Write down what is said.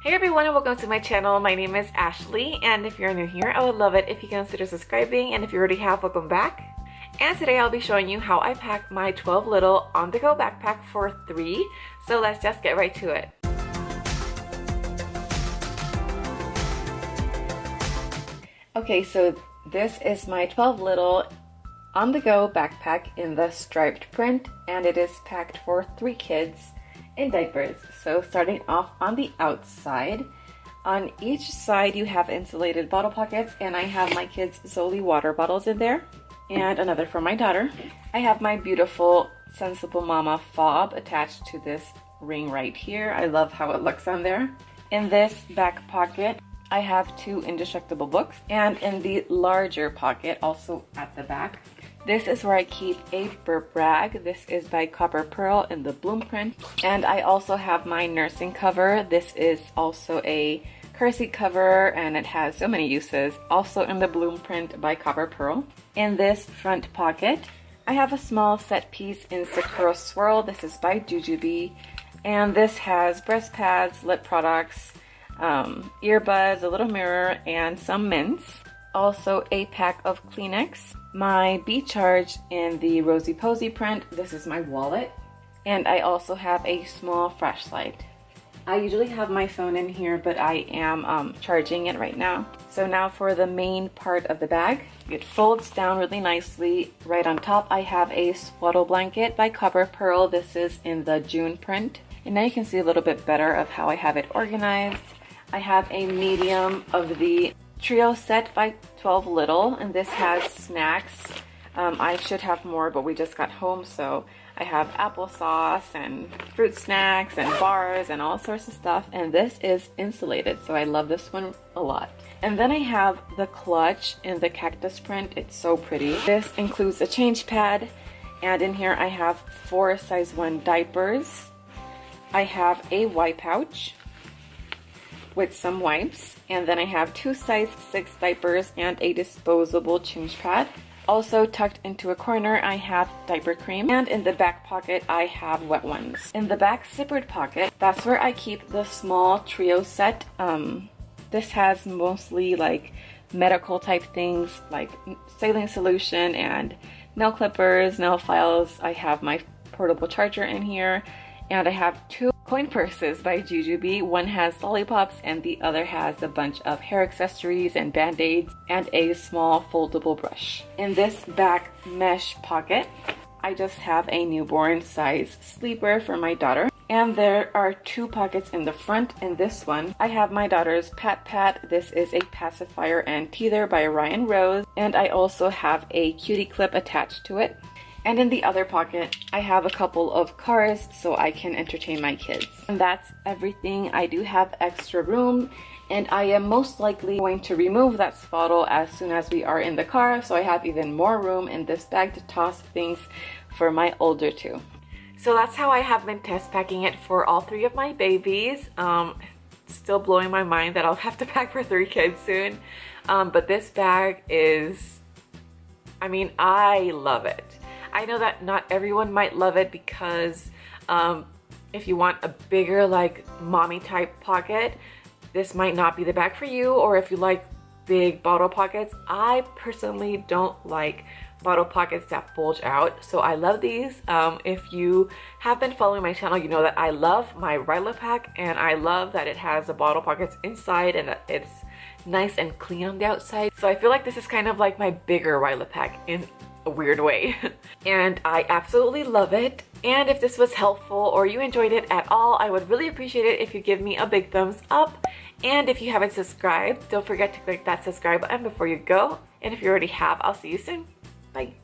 Hey everyone, and welcome to my channel. My name is Ashley, and if you're new here, I would love it if you consider subscribing, and if you already have, welcome back. And today I'll be showing you how I packed my TWELVElittle on-the-go backpack for 3. So let's just get right to it. Okay, so this is my TWELVElittle on-the-go backpack in the striped print, and it is packed for 3 kids in diapers. So starting off on the outside, on each side you have insulated bottle pockets, and I have my kids' Zoli water bottles in there and another for my daughter. I have my beautiful Sensible Mama fob attached to this ring right here. I love how it looks on there. In this back pocket I have 2 indestructible books, and in the larger pocket also at the back, this is where I keep a burp rag. This is by Copper Pearl in the bloom print. And I also have my nursing cover. This is also a car seat cover, and it has so many uses. Also in the bloom print by Copper Pearl. In this front pocket, I have a small set piece in Sakura Swirl. This is by Jujubee. And this has breast pads, lip products, earbuds, a little mirror, and some mints. Also a pack of Kleenex, my B-Charge in the Rosy Posy print. This is my wallet, and I also have a small flashlight. I usually have my phone in here, but I am charging it right now. So now for the main part of the bag. It folds down really nicely. Right on top I have a swaddle blanket by Copper Pearl. This is in the June print, and now you can see a little bit better of how I have it organized. I have a medium of the trio set by TWELVElittle, and this has snacks. I should have more, but we just got home, so I have applesauce and fruit snacks and bars and all sorts of stuff, and this is insulated, so I love this one a lot. And then I have the clutch in the cactus print. It's so pretty. This includes a change pad, and in here I have 4 size 1 diapers. I have a wipe pouch with some wipes, and then I have 2 size 6 diapers and a disposable change pad. Also tucked into a corner I have diaper cream, and in the back pocket I have wet ones. In the back zippered pocket, that's where I keep the small trio set. This has mostly like medical type things like saline solution and nail clippers, nail files. I have my portable charger in here, and I have 2 coin purses by Jujubee. One has lollipops and the other has a bunch of hair accessories and band-aids and a small foldable brush. In this back mesh pocket, I just have a newborn size sleeper for my daughter. And there are 2 pockets in the front. In this one, I have my daughter's Pat Pat. This is a pacifier and teether by Ryan Rose. And I also have a cutie clip attached to it. And in the other pocket, I have a couple of cars so I can entertain my kids. And that's everything. I do have extra room, and I am most likely going to remove that swaddle as soon as we are in the car, so I have even more room in this bag to toss things for my older 2. So that's how I have been test packing it for all 3 of my babies. Still blowing my mind that I'll have to pack for 3 kids soon. But this bag is, I mean, I love it. I know that not everyone might love it because if you want a bigger like mommy type pocket, this might not be the bag for you, or if you like big bottle pockets. I personally don't like bottle pockets that bulge out, so I love these. If you have been following my channel, you know that I love my Ryla pack, and I love that it has the bottle pockets inside and that it's nice and clean on the outside. So I feel like this is kind of like my bigger Ryla pack in a weird way. And I absolutely love it. And if this was helpful or you enjoyed it at all, I would really appreciate it if you give me a big thumbs up. And if you haven't subscribed, don't forget to click that subscribe button before you go. And if you already have, I'll see you soon. Bye.